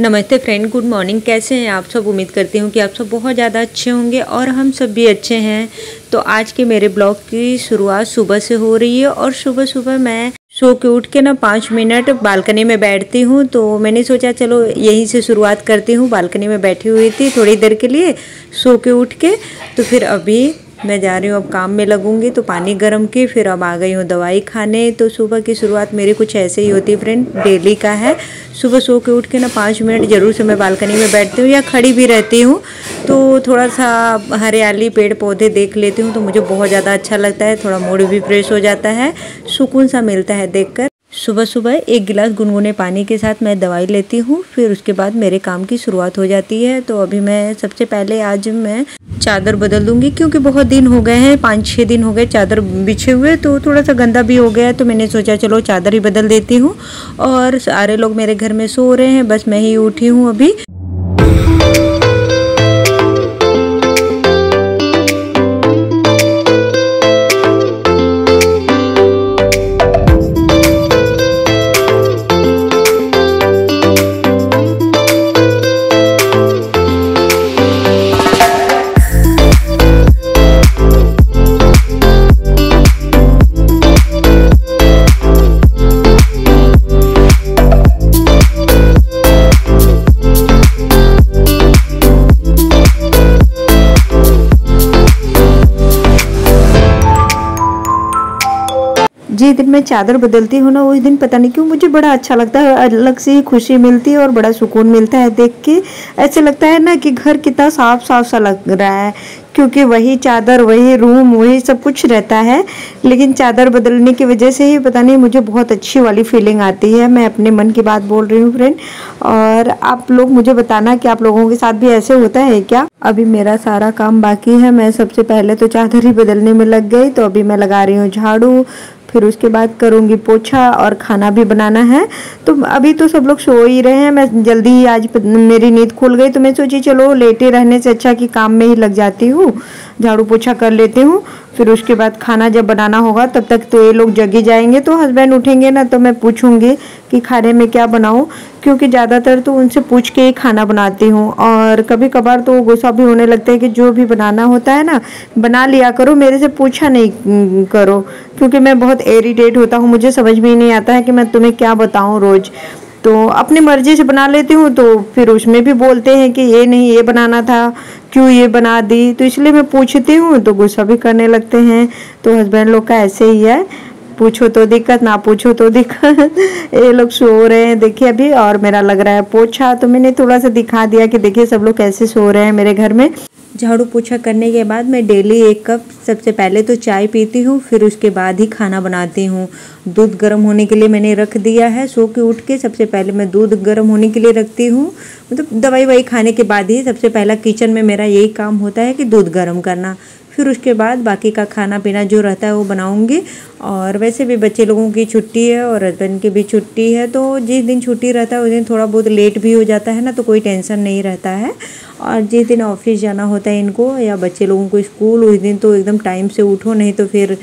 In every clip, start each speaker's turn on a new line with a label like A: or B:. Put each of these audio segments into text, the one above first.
A: नमस्ते friend, good morning. कैसे हैं आप सब? उम्मीद करती हूँ कि आप सब बहुत ज़्यादा अच्छे होंगे और हम सब भी अच्छे हैं। तो आज के मेरे ब्लॉग की शुरुआत सुबह से हो रही है और सुबह सुबह मैं सो के उठ के ना 5 मिनट बालकनी में बैठती हूँ। तो मैंने सोचा चलो यहीं से शुरुआत करती हूँ। बालकनी में बैठी हुई थी थोड़ी देर के लिए सो के उठ के, तो फिर अभी मैं जा रही हूँ, अब काम में लगूंगी। तो पानी गर्म की, फिर अब आ गई हूँ दवाई खाने। तो सुबह की शुरुआत मेरी कुछ ऐसे ही होती है फ्रेंड, डेली का है। सुबह सो के उठ के ना 5 मिनट ज़रूर से मैं बालकनी में बैठती हूँ या खड़ी भी रहती हूँ। तो थोड़ा सा हरियाली, पेड़ पौधे देख लेती हूँ तो मुझे बहुत ज़्यादा अच्छा लगता है। थोड़ा मूड भी फ्रेश हो जाता है, सुकून सा मिलता है देखकर। सुबह सुबह 1 गिलास गुनगुने पानी के साथ मैं दवाई लेती हूँ, फिर उसके बाद मेरे काम की शुरुआत हो जाती है। तो अभी मैं सबसे पहले आज मैं चादर बदल दूंगी, क्योंकि बहुत दिन हो गए हैं, 5-6 दिन हो गए चादर बिछे हुए, तो थोड़ा सा गंदा भी हो गया है। तो मैंने सोचा चलो चादर ही बदल देती हूँ। और सारे लोग मेरे घर में सो रहे हैं, बस मैं ही उठी हूँ अभी। जिस दिन मैं चादर बदलती हूँ ना, उस दिन पता नहीं क्यों मुझे बड़ा अच्छा लगता है, अलग से खुशी मिलती है और बड़ा सुकून मिलता है देख के। ऐसे लगता है ना कि घर कितना साफ साफ सा लग रहा है, क्योंकि वही चादर, वही रूम, वही सब कुछ रहता है। लेकिन चादर बदलने की वजह से ही पता नहीं मुझे बहुत अच्छी वाली फीलिंग आती है। मैं अपने मन की बात बोल रही हूँ फ्रेंड, और आप लोग मुझे बताना कि आप लोगों के साथ भी ऐसे होता है क्या। अभी मेरा सारा काम बाकी है। मैं सबसे पहले तो चादर ही बदलने में लग गई। तो अभी मैं लगा रही हूँ झाड़ू, फिर उसके बाद करूँगी पोछा और खाना भी बनाना है। तो अभी तो सब लोग सो ही रहे हैं, मैं जल्दी ही आज मेरी नींद खुल गई, तो मैं सोची चलो लेटे रहने से अच्छा कि काम में ही लग जाती हूँ, झाड़ू पोछा कर लेती हूँ। फिर उसके बाद खाना जब बनाना होगा तब तक तो ये लोग जग ही जाएंगे। तो हस्बैंड उठेंगे ना तो मैं पूछूंगी कि खाने में क्या बनाऊं, क्योंकि ज़्यादातर तो उनसे पूछ के ही खाना बनाती हूँ। और कभी कभार तो गुस्सा भी होने लगता है कि जो भी बनाना होता है ना बना लिया करो, मेरे से पूछा नहीं करो, क्योंकि मैं बहुत इरिटेट होता हूँ। मुझे समझ में ही नहीं आता है कि मैं तुम्हें क्या बताऊँ रोज़। तो अपनी मर्जी से बना लेती हूँ, तो फिर उसमें भी बोलते हैं कि ये नहीं, ये बनाना था, क्यों ये बना दी। तो इसलिए मैं पूछती हूँ तो गुस्सा भी करने लगते हैं। तो हस्बैंड लोग का ऐसे ही है, पूछो तो दिक्कत, ना पूछो तो दिक्कत। ये लोग सो रहे हैं देखिए अभी, और मेरा लग रहा है पोछा। तो मैंने थोड़ा सा दिखा दिया कि देखिए सब लोग कैसे सो रहे हैं मेरे घर में। झाड़ू पोछा करने के बाद मैं डेली 1 कप सबसे पहले तो चाय पीती हूँ, फिर उसके बाद ही खाना बनाती हूँ। दूध गर्म होने के लिए मैंने रख दिया है। सो के उठ के सबसे पहले मैं दूध गर्म होने के लिए रखती हूँ। मतलब दवाई वही खाने के बाद ही सबसे पहला किचन में मेरा यही काम होता है कि दूध गर्म करना। फिर उसके बाद बाकी का खाना पीना जो रहता है वो बनाऊंगी। और वैसे भी बच्चे लोगों की छुट्टी है और हस्बैंड की भी छुट्टी है, तो जिस दिन छुट्टी रहता है उस दिन थोड़ा बहुत लेट भी हो जाता है ना, तो कोई टेंशन नहीं रहता है। और जिस दिन ऑफिस जाना होता है इनको या बच्चे लोगों को स्कूल, उस दिन तो एकदम टाइम से उठो, नहीं तो फिर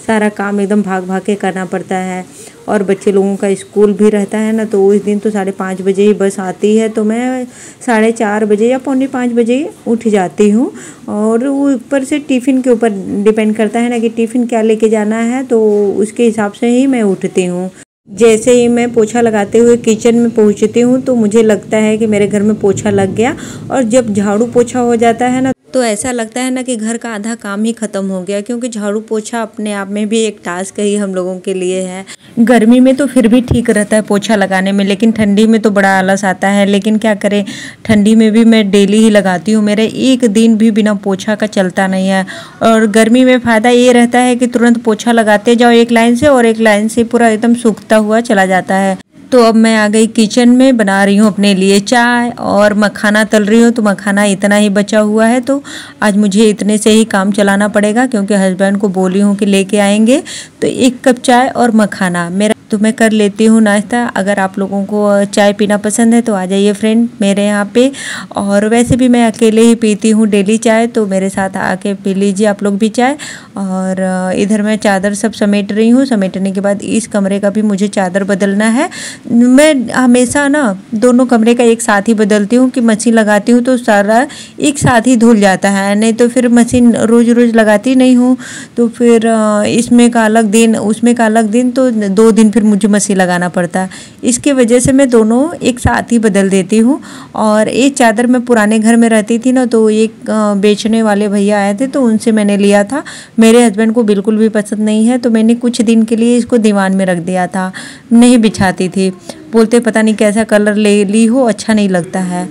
A: सारा काम एकदम भाग भाग के करना पड़ता है। और बच्चे लोगों का स्कूल भी रहता है ना, तो उस दिन तो 4:30 बजे ही बस आती है। तो मैं 4:30 बजे या 4:45 बजे उठ जाती हूँ। और वो ऊपर से टिफ़िन के ऊपर डिपेंड करता है ना कि टिफ़िन क्या लेके जाना है, तो उसके हिसाब से ही मैं उठती हूँ। जैसे ही मैं पोछा लगाते हुए किचन में पहुँचती हूँ तो मुझे लगता है कि मेरे घर में पोछा लग गया। और जब झाड़ू पोछा हो जाता है ना, तो ऐसा लगता है ना कि घर का आधा काम ही ख़त्म हो गया, क्योंकि झाड़ू पोछा अपने आप में भी एक टास्क ही हम लोगों के लिए है। गर्मी में तो फिर भी ठीक रहता है पोछा लगाने में, लेकिन ठंडी में तो बड़ा आलस आता है। लेकिन क्या करें, ठंडी में भी मैं डेली ही लगाती हूँ, मेरे एक दिन भी बिना पोछा का चलता नहीं है। और गर्मी में फ़ायदा ये रहता है कि तुरंत पोछा लगाते जाओ एक लाइन से, और एक लाइन से पूरा एकदम सूखता हुआ चला जाता है। तो अब मैं आ गई किचन में, बना रही हूँ अपने लिए चाय और मखाना तल रही हूँ। तो मखाना इतना ही बचा हुआ है, तो आज मुझे इतने से ही काम चलाना पड़ेगा, क्योंकि हस्बैंड को बोली हूँ कि लेके आएंगे। तो 1 कप चाय और मखाना मेरा तो मैं कर लेती हूँ नाश्ता। अगर आप लोगों को चाय पीना पसंद है तो आ जाइए फ्रेंड मेरे यहाँ पे। और वैसे भी मैं अकेले ही पीती हूँ डेली चाय, तो मेरे साथ आके पी लीजिए आप लोग भी चाय। और इधर मैं चादर सब समेट रही हूँ। समेटने के बाद इस कमरे का भी मुझे चादर बदलना है। मैं हमेशा ना दोनों कमरे का एक साथ ही बदलती हूँ कि मशीन लगाती हूँ तो सारा एक साथ ही धुल जाता है, नहीं तो फिर मशीन रोज़ रोज़ लगाती नहीं हूँ तो फिर इसमें का अलग दिन उसमें का अलग दिन, तो 2 दिन फिर मुझे मशीन लगाना पड़ता है। इसके वजह से मैं दोनों एक साथ ही बदल देती हूँ। और एक चादर मैं पुराने घर में रहती थी ना, तो एक बेचने वाले भैया आए थे तो उनसे मैंने लिया था। मेरे हस्बैंड को बिल्कुल भी पसंद नहीं है, तो मैंने कुछ दिन के लिए इसको दीवान में रख दिया था, नहीं बिछाती थी। बोलते पता नहीं कैसा कलर ले ली हो, अच्छा नहीं लगता है,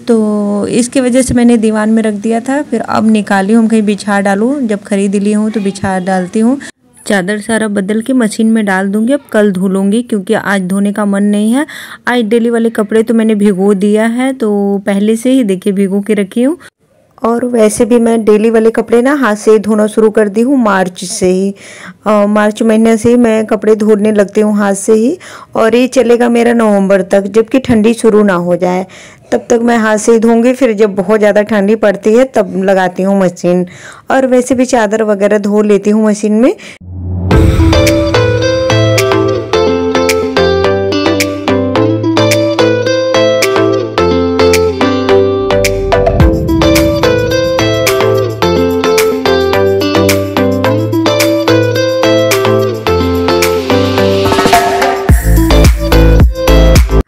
A: तो इसकी वजह से मैंने दीवान में रख दिया था। फिर अब निकाली हूँ, कहीं बिछा डालूँ, जब खरीद ली हूँ तो बिछा डालती हूँ। चादर सारा बदल के मशीन में डाल दूंगी। अब कल धो लूँगी क्योंकि आज धोने का मन नहीं है। आज डेली वाले कपड़े तो मैंने भिगो दिया है, तो पहले से ही देखिए भिगो के रखी हूँ। और वैसे भी मैं डेली वाले कपड़े ना हाथ से ही धोना शुरू कर दी हूँ मार्च से ही। मार्च महीने से ही मैं कपड़े धोने लगती हूँ हाथ से ही, और ये चलेगा मेरा नवंबर तक, जबकि ठंडी शुरू ना हो जाए तब तक मैं हाथ से ही धोऊंगी। फिर जब बहुत ज़्यादा ठंडी पड़ती है तब लगाती हूँ मशीन। और वैसे भी चादर वगैरह धो लेती हूँ मशीन में।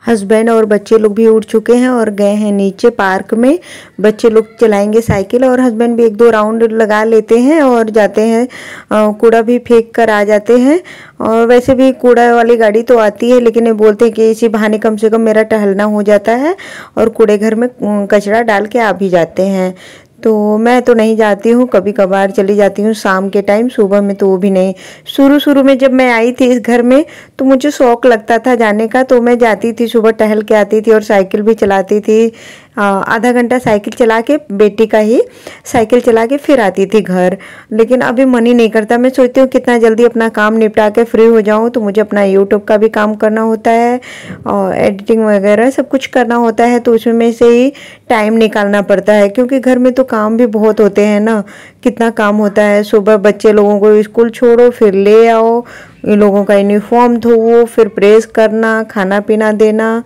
A: हस्बैंड और बच्चे लोग भी उठ चुके हैं और गए हैं नीचे पार्क में। बच्चे लोग चलाएंगे साइकिल और हस्बैंड भी 1-2 राउंड लगा लेते हैं और जाते हैं, कूड़ा भी फेंक कर आ जाते हैं। और वैसे भी कूड़ा वाली गाड़ी तो आती है, लेकिन ये बोलते हैं कि इसी बहाने कम से कम मेरा टहलना हो जाता है, और कूड़े घर में कचरा डाल के आ भी जाते हैं। तो मैं तो नहीं जाती हूँ, कभी कभार चली जाती हूँ शाम के टाइम, सुबह में तो वो भी नहीं। शुरू में जब मैं आई थी इस घर में तो मुझे शौक लगता था जाने का, तो मैं जाती थी, सुबह टहल के आती थी और साइकिल भी चलाती थी। आधा घंटा साइकिल चला के, बेटी का ही साइकिल चला के फिर आती थी घर। लेकिन अभी मन ही नहीं करता। मैं सोचती हूँ कितना जल्दी अपना काम निपटा के फ्री हो जाऊँ, तो मुझे अपना यूट्यूब का भी काम करना होता है और एडिटिंग वगैरह सब कुछ करना होता है, तो उसमें से ही टाइम निकालना पड़ता है, क्योंकि घर में तो काम भी बहुत होते हैं ना। कितना काम होता है, सुबह बच्चे लोगों को स्कूल छोड़ो, फिर ले आओ, इन लोगों का यूनिफॉर्म धोवो, फिर प्रेस करना, खाना पीना देना,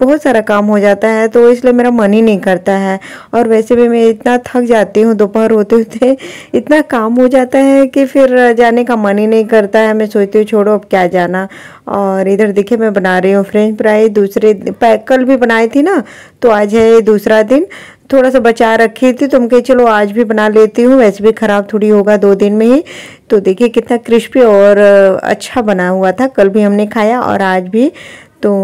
A: बहुत सारा काम हो जाता है, तो इसलिए मेरा मन ही नहीं करता है। और वैसे भी मैं इतना थक जाती हूँ, दोपहर होते होते इतना काम हो जाता है कि फिर जाने का मन ही नहीं करता है। मैं सोचती हूँ छोड़ो अब क्या जाना। और इधर देखिए मैं बना रही हूँ फ्रेंच फ्राई। कल भी बनाई थी ना, तो आज है दूसरा दिन। थोड़ा सा बचा रखी थी तो हम कहे चलो आज भी बना लेती हूँ, वैसे भी ख़राब थोड़ी होगा 2 दिन में ही। तो देखिए कितना क्रिस्पी और अच्छा बना हुआ था। कल भी हमने खाया और आज भी। तो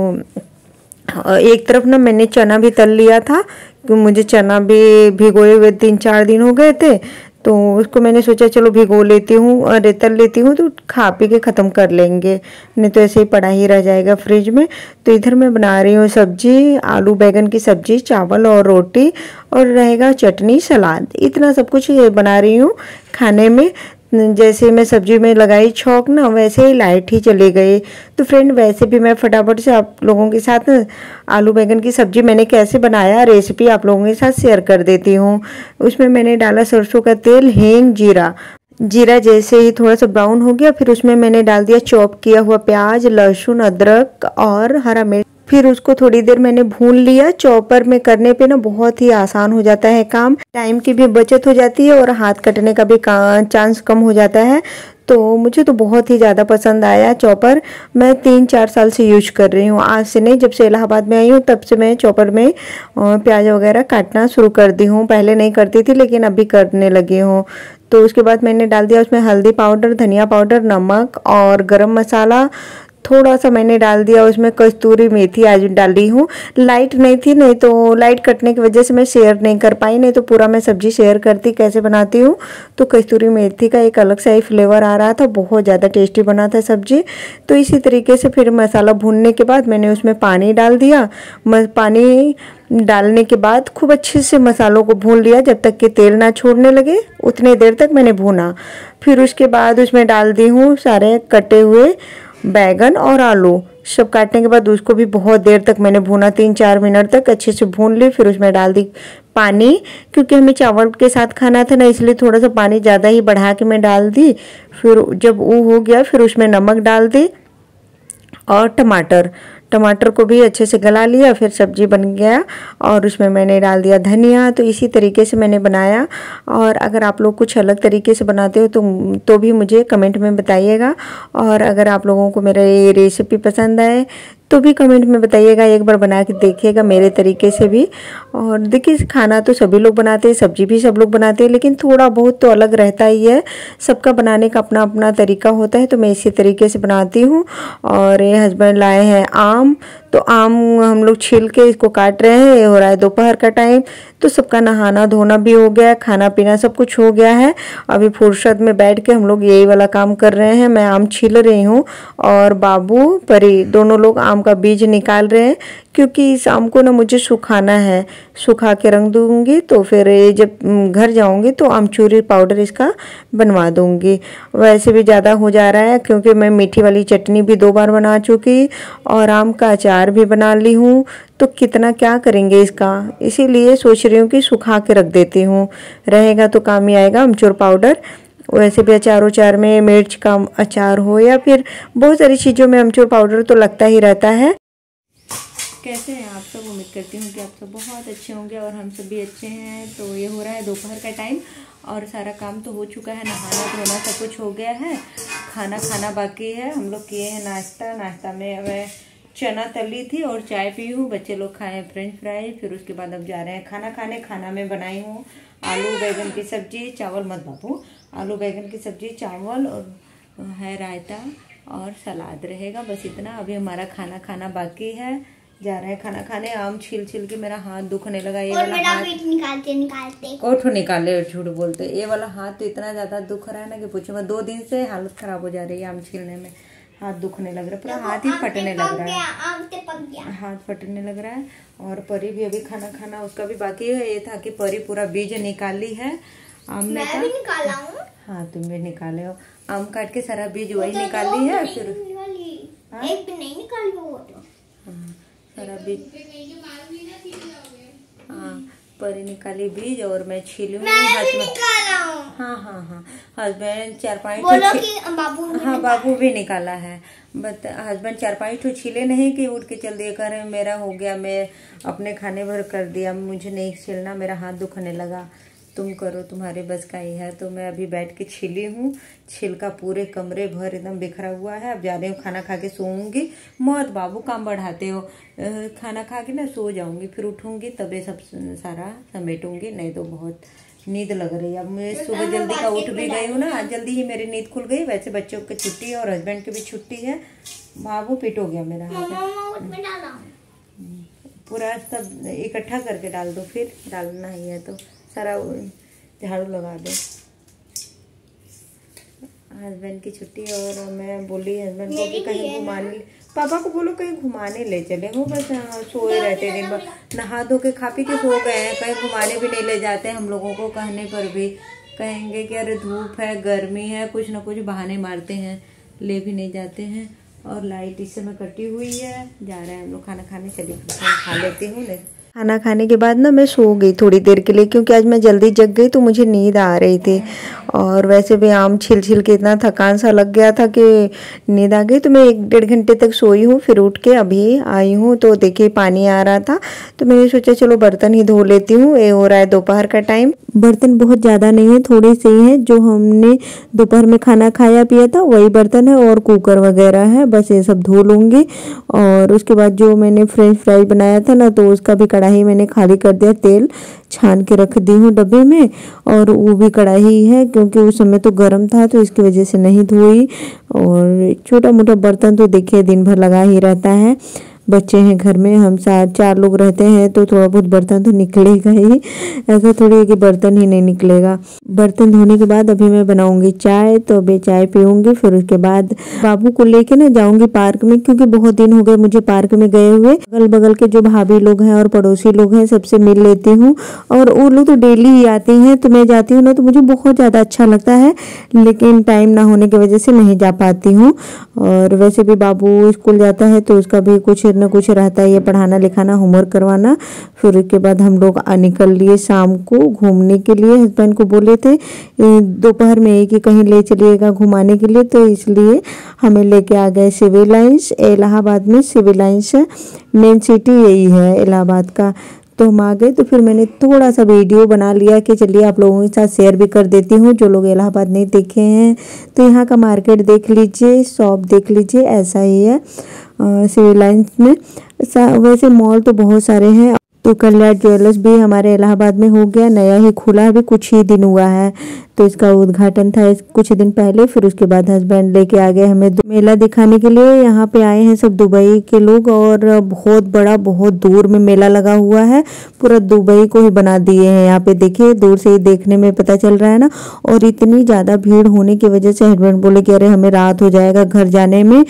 A: एक तरफ ना मैंने चना भी तल लिया था, क्योंकि मुझे चना भी भिगोए हुए 3-4 दिन हो गए थे, तो उसको मैंने सोचा चलो भिगो लेती हूँ और तल लेती हूँ, तो खा पी के ख़त्म कर लेंगे, नहीं तो ऐसे ही पड़ा ही रह जाएगा फ्रिज में। तो इधर मैं बना रही हूँ सब्जी, आलू बैगन की सब्जी, चावल और रोटी, और रहेगा चटनी सलाद। इतना सब कुछ ये बना रही हूँ खाने में। जैसे मैं सब्जी में लगाई छौंक ना, वैसे ही लाइट ही चले गए। तो फ्रेंड वैसे भी मैं फटाफट से आप लोगों के साथ आलू बैगन की सब्जी मैंने कैसे बनाया रेसिपी आप लोगों के साथ शेयर कर देती हूँ। उसमें मैंने डाला सरसों का तेल, हींग, जीरा जैसे ही थोड़ा सा ब्राउन हो गया, फिर उसमें मैंने डाल दिया चॉप किया हुआ प्याज, लहसुन, अदरक और हरा मिर्च। फिर उसको थोड़ी देर मैंने भून लिया। चॉपर में करने पे ना बहुत ही आसान हो जाता है काम, टाइम की भी बचत हो जाती है और हाथ कटने का भी चांस कम हो जाता है। तो मुझे तो बहुत ही ज़्यादा पसंद आया चॉपर। मैं 3-4 साल से यूज कर रही हूँ, आज से नहीं, जब से इलाहाबाद में आई हूँ तब से मैं चॉपर में प्याज वगैरह काटना शुरू कर दी हूँ। पहले नहीं करती थी लेकिन अभी करने लगी हूँ। तो उसके बाद मैंने डाल दिया उसमें हल्दी पाउडर, धनिया पाउडर, नमक और गरम मसाला। थोड़ा सा मैंने डाल दिया उसमें कस्तूरी मेथी, आज डाली हूँ। लाइट नहीं थी, नहीं तो लाइट कटने की वजह से मैं शेयर नहीं कर पाई, नहीं तो पूरा मैं सब्जी शेयर करती कैसे बनाती हूँ। तो कस्तूरी मेथी का एक अलग सा ही फ्लेवर आ रहा था, बहुत ज़्यादा टेस्टी बना था सब्जी। तो इसी तरीके से फिर मसाला भूनने के बाद मैंने उसमें पानी डाल दिया। पानी डालने के बाद खूब अच्छे से मसालों को भून लिया, जब तक कि तेल ना छोड़ने लगे उतने देर तक मैंने भूना। फिर उसके बाद उसमें डाल दी हूँ सारे कटे हुए बैगन और आलू सब काटने के बाद उसको भी बहुत देर तक मैंने भूना, 3-4 मिनट तक अच्छे से भून ली। फिर उसमें डाल दी पानी, क्योंकि हमें चावल के साथ खाना था ना, इसलिए थोड़ा सा पानी ज़्यादा ही बढ़ा के मैं डाल दी। फिर जब वो हो गया फिर उसमें नमक डाल दी और टमाटर को भी अच्छे से गला लिया। फिर सब्जी बन गया और उसमें मैंने डाल दिया धनिया। तो इसी तरीके से मैंने बनाया। और अगर आप लोग कुछ अलग तरीके से बनाते हो तो भी मुझे कमेंट में बताइएगा। और अगर आप लोगों को मेरा ये रेसिपी पसंद आए तो भी कमेंट में बताइएगा, एक बार बना के देखिएगा मेरे तरीके से भी। और देखिए खाना तो सभी लोग बनाते हैं, सब्जी भी सब लोग बनाते हैं, लेकिन थोड़ा बहुत तो अलग रहता ही है। सबका बनाने का अपना अपना तरीका होता है, तो मैं इसी तरीके से बनाती हूँ। और ये हस्बैंड लाए हैं आम, तो आम हम लोग छील के इसको काट रहे हैं। ये हो रहा है दोपहर का टाइम, तो सबका नहाना धोना भी हो गया, खाना पीना सब कुछ हो गया है। अभी फुर्सत में बैठ के हम लोग यही वाला काम कर रहे हैं। मैं आम छील रही हूँ और बाबू परी दोनों लोग आम का बीज निकाल रहे हैं, क्योंकि इस आम को ना मुझे सुखाना है, सुखा के रख दूंगी। तो फिर ये जब घर जाऊंगी तो आमचूरी पाउडर इसका बनवा दूंगी। वैसे भी ज़्यादा हो जा रहा है, क्योंकि मैं मीठी वाली चटनी भी 2 बार बना चुकी और आम का अचार भी बना ली हूँ। तो कितना क्या करेंगे इसका, इसीलिए सोच रही हूँ कि सुखा के रख देती हूँ, रहेगा तो काम ही आएगा आमचूर पाउडर। वैसे भी अचार में मिर्च का अचार हो या फिर बहुत सारी चीज़ों में अमचूर पाउडर तो लगता ही रहता है। कैसे हैं आप सब? उम्मीद करती हूँ कि आप सब बहुत अच्छे होंगे और हम सब भी अच्छे हैं। तो ये हो रहा है दोपहर का टाइम और सारा काम तो हो चुका है, नहाना धोना सब कुछ हो गया है। खाना बाकी है। हम लोग किए हैं नाश्ता में मैं चना तली थी और चाय पी हूँ। बच्चे लोग खाए फ्रेंच फ्राई। फिर उसके बाद अब जा रहे हैं खाना खाने। खाना में बनाई हूँ आलू बैगन की सब्जी, चावल मत बाबू, आलू बैगन की सब्जी, चावल और है रायता और सलाद रहेगा, बस इतना। अभी हमारा खाना बाकी है, जा रहे हैं खाना खाने। आम छील के मेरा हाथ दुखने लगा। ये वाला हाथ निकालते कोठो निकाले और झूठ बोलते। ये वाला हाथ तो इतना ज्यादा दुख रहा है ना कि पूछो मैं, 2 दिन से हालत खराब हो जा रही है आम छीलने में। हाथ दुखने लग रहा है, पूरा हाथ ही फटने लग रहा है, हाथ फटने लग रहा है। और परी भी अभी खाना उसका भी बाकी है। ये था कि परी पूरा बीज निकाली है आम में का। निकाला हूँ। हाँ तुम भी निकाले हो, आम काट के सारा बीज वही निकाली है। फिर एक भी नहीं निकाली वो तो सारा बीज। हाँ परी निकाली बीज और मैं छीली हूँ। हाँ हस्बैंड 4-5 हाँ बाबू भी निकाला है। बट हस्बैंड 4-5 छीले नहीं कि उठ के चल दिए कर मेरा हो गया, मैं अपने खाने भर कर दिया, मुझे नहीं छीलना, मेरा हाथ दुखने लगा, तुम करो, तुम्हारे बस का ही है। तो मैं अभी बैठ के छीली हूँ। छिलका पूरे कमरे भर एकदम बिखरा हुआ है। अब जा रही हूँ खाना खा के सोऊंगी। मौत बाबू काम बढ़ाते हो, खाना खा के ना सो जाऊंगी, फिर उठूंगी तबे सब सारा समेटूंगी, नहीं तो बहुत नींद लग रही है। अब मैं सुबह जल्दी का उठ भी गई हूँ ना, जल्दी ही मेरी नींद खुल गई। वैसे बच्चों की छुट्टी है और हस्बैंड की भी छुट्टी है। बाबू पिट हो गया मेरा हाथ, पूरा सब इकट्ठा करके डाल दो, फिर डालना ही है तो सारा झाड़ू लगा दो। हस्बैंड की छुट्टी और मैं बोली हस्बैंड को कि कहीं घुमाने, पापा को बोलो कहीं घुमाने ले चले। वो बस सोए रहते दिन भर, नहा धो के खा पी के सो गए हैं, कहीं घुमाने भी नहीं ले जाते हम लोगों को। कहने पर भी कहेंगे कि अरे धूप है, गर्मी है, कुछ ना कुछ बहाने मारते हैं, ले भी नहीं जाते हैं। और लाइट इस समय कटी हुई है। जा रहे हैं हम लोग खाना खाने, चलिए खा लेती हूँ। खाना खाने के बाद ना मैं सो गई थोड़ी देर के लिए, क्योंकि आज मैं जल्दी जग गई तो मुझे नींद आ रही थी। और वैसे भी आम छील के इतना थकान सा लग गया था कि नींद आ गई। तो मैं 1-1.5 घंटे तक सोई हूँ। फिर उठ के अभी आई हूँ तो देखिए पानी आ रहा था, तो मैंने सोचा चलो बर्तन ही धो लेती हूँ। ये हो रहा है दोपहर का टाइम। बर्तन बहुत ज़्यादा नहीं है, थोड़े से ही हैं, जो हमने दोपहर में खाना खाया पिया था वही बर्तन है, और कुकर वगैरह है, बस ये सब धो लूँगी। और उसके बाद जो मैंने फ्रेंच फ्राई बनाया था ना, तो उसका भी कढ़ाई मैंने खाली कर दिया, तेल छान के रख दी हूँ डब्बे में। और वो भी कढ़ाई है, क्योंकि उस समय तो गर्म था तो इसकी वजह से नहीं धोई। और छोटा मोटा बर्तन तो देखिए दिन भर लगा ही रहता है। बच्चे हैं घर में, हम 4 लोग रहते हैं तो थोड़ा बहुत बर्तन तो निकलेगा ही, ऐसा थोड़ी है कि बर्तन ही नहीं निकलेगा। बर्तन धोने के बाद अभी मैं बनाऊंगी चाय, तो अभी चाय पीऊंगी। फिर उसके बाद बाबू को लेके ना जाऊंगी पार्क में, क्योंकि बहुत दिन हो गए मुझे पार्क में गए हुए। अगल बगल के जो भाभी लोग हैं और पड़ोसी लोग हैं सबसे मिल लेती हूँ, और वो लोग तो डेली ही आती हैं, तो मैं जाती हूँ ना तो मुझे बहुत ज़्यादा अच्छा लगता है, लेकिन टाइम ना होने की वजह से नहीं जा पाती हूँ। और वैसे भी बाबू स्कूल जाता है तो उसका भी कुछ न कुछ रहता है, ये पढ़ाना लिखाना, होमवर्क करवाना। फिर उसके बाद हम लोग निकल लिए शाम को घूमने के लिए। हस्बैंड को बोले थे दोपहर में कि कहीं ले चलिएगा घुमाने के लिए, तो इसलिए हमें लेके आ गए सिविल लाइंस। इलाहाबाद में सिविल लाइंस मेन सिटी यही है इलाहाबाद का। तो हम आ गए, तो फिर मैंने थोड़ा सा वीडियो बना लिया कि चलिए आप लोगों के साथ शेयर भी कर देती हूँ, जो लोग इलाहाबाद नहीं देखे हैं। तो यहाँ का मार्केट देख लीजिए, शॉप देख लीजिए, ऐसा ही है सिविल लाइंस में। वैसे मॉल तो बहुत सारे हैं। तो कल्याण ज्वेलर्स भी हमारे इलाहाबाद में हो गया, नया ही खुला है, अभी कुछ ही दिन हुआ है, तो इसका उद्घाटन था कुछ दिन पहले। फिर उसके बाद हस्बैंड लेके आ गए हमें मेला दिखाने के लिए। यहाँ पे आए हैं सब दुबई के लोग, और बहुत बड़ा, बहुत दूर में मेला लगा हुआ है, पूरा दुबई को ही बना दिए हैं। यहाँ पे देखिए, दूर से ही देखने में पता चल रहा है ना। और इतनी ज़्यादा भीड़ होने की वजह से हस्बैंड बोले कि अरे हमें रात हो जाएगा घर जाने में,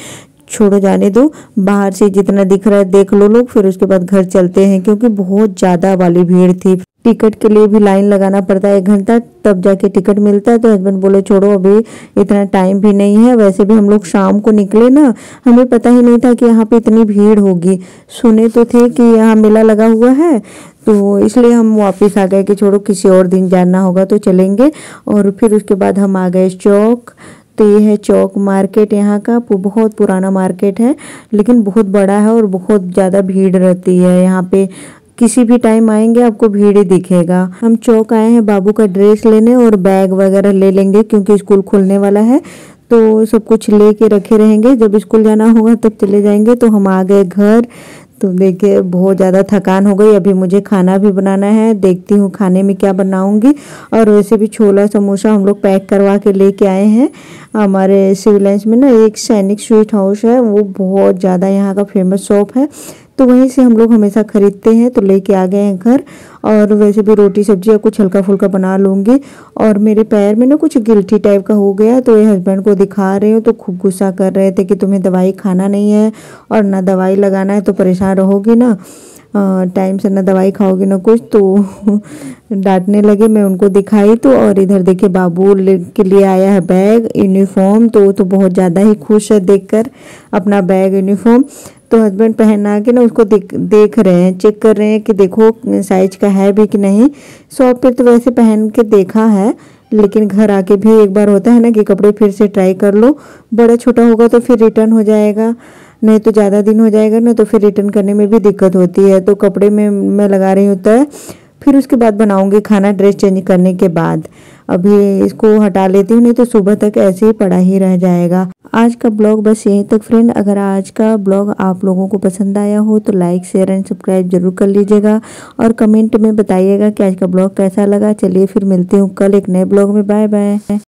A: छोड़ो जाने दो, बाहर से जितना दिख रहा है देख लो लोग, फिर उसके बाद घर चलते हैं, क्योंकि बहुत ज़्यादा वाली भीड़ थी। टिकट के लिए भी लाइन लगाना पड़ता है 1 घंटा, तब जाके टिकट मिलता है। तो हस्बैंड बोले छोड़ो, अभी इतना टाइम भी नहीं है। वैसे भी हम लोग शाम को निकले ना, हमें पता ही नहीं था कि यहाँ पे इतनी भीड़ होगी। सुने तो थे कि यहाँ मेला लगा हुआ है, तो इसलिए हम वापस आ गए कि छोड़ो, किसी और दिन जाना होगा तो चलेंगे। और फिर उसके बाद हम आ गए चौक। तो ये है चौक मार्केट, यहाँ का बहुत पुराना मार्केट है, लेकिन बहुत बड़ा है और बहुत ज़्यादा भीड़ रहती है यहाँ पे। किसी भी टाइम आएंगे आपको भीड़ ही दिखेगा। हम चौक आए हैं बाबू का ड्रेस लेने, और बैग वगैरह ले लेंगे क्योंकि स्कूल खुलने वाला है, तो सब कुछ लेके रखे रहेंगे, जब स्कूल जाना होगा तब चले जाएंगे। तो हम आ गए घर। तो देखिए बहुत ज़्यादा थकान हो गई, अभी मुझे खाना भी बनाना है, देखती हूँ खाने में क्या बनाऊंगी। और वैसे भी छोला समोसा हम लोग पैक करवा के लेके आए हैं। हमारे सिविल लाइंस में ना एक सैनिक स्वीट हाउस है, वो बहुत ज़्यादा यहाँ का फेमस शॉप है, तो वहीं से हम लोग हमेशा खरीदते हैं। तो लेके आ गए हैं घर, और वैसे भी रोटी सब्जी या कुछ हल्का फुल्का बना लूँगी। और मेरे पैर में ना कुछ गिल्टी टाइप का हो गया, तो ये हस्बैंड को दिखा रही हूँ, तो खूब गुस्सा कर रहे थे कि तुम्हें दवाई खाना नहीं है और ना दवाई लगाना है, तो परेशान रहोगी ना, टाइम से ना दवाई खाओगी ना कुछ, तो डांटने लगे। मैं उनको दिखाई तो, और इधर देखिए बाबू के लिए आया है बैग, यूनिफॉर्म, तो वो तो बहुत ज़्यादा ही खुश है देखकर अपना बैग यूनिफॉर्म। तो हस्बैंड पहना के ना उसको देख रहे हैं, चेक कर रहे हैं कि देखो साइज का है भी कि नहीं। शॉप पे तो वैसे पहन के देखा है, लेकिन घर आके भी एक बार होता है ना कि कपड़े फिर से ट्राई कर लो। बड़ा छोटा होगा तो फिर रिटर्न हो जाएगा, नहीं तो ज़्यादा दिन हो जाएगा ना, तो फिर रिटर्न करने में भी दिक्कत होती है। तो कपड़े में मैं लगा रही होता है, फिर उसके बाद बनाऊंगी खाना ड्रेस चेंज करने के बाद। अभी इसको हटा लेती हूँ, नहीं तो सुबह तक ऐसे ही पड़ा ही रह जाएगा। आज का ब्लॉग बस यहीं तक फ्रेंड। अगर आज का ब्लॉग आप लोगों को पसंद आया हो तो लाइक शेयर एंड सब्सक्राइब जरूर कर लीजिएगा, और कमेंट में बताइएगा कि आज का ब्लॉग कैसा लगा। चलिए फिर मिलती हूँ कल एक नए ब्लॉग में। Bye bye.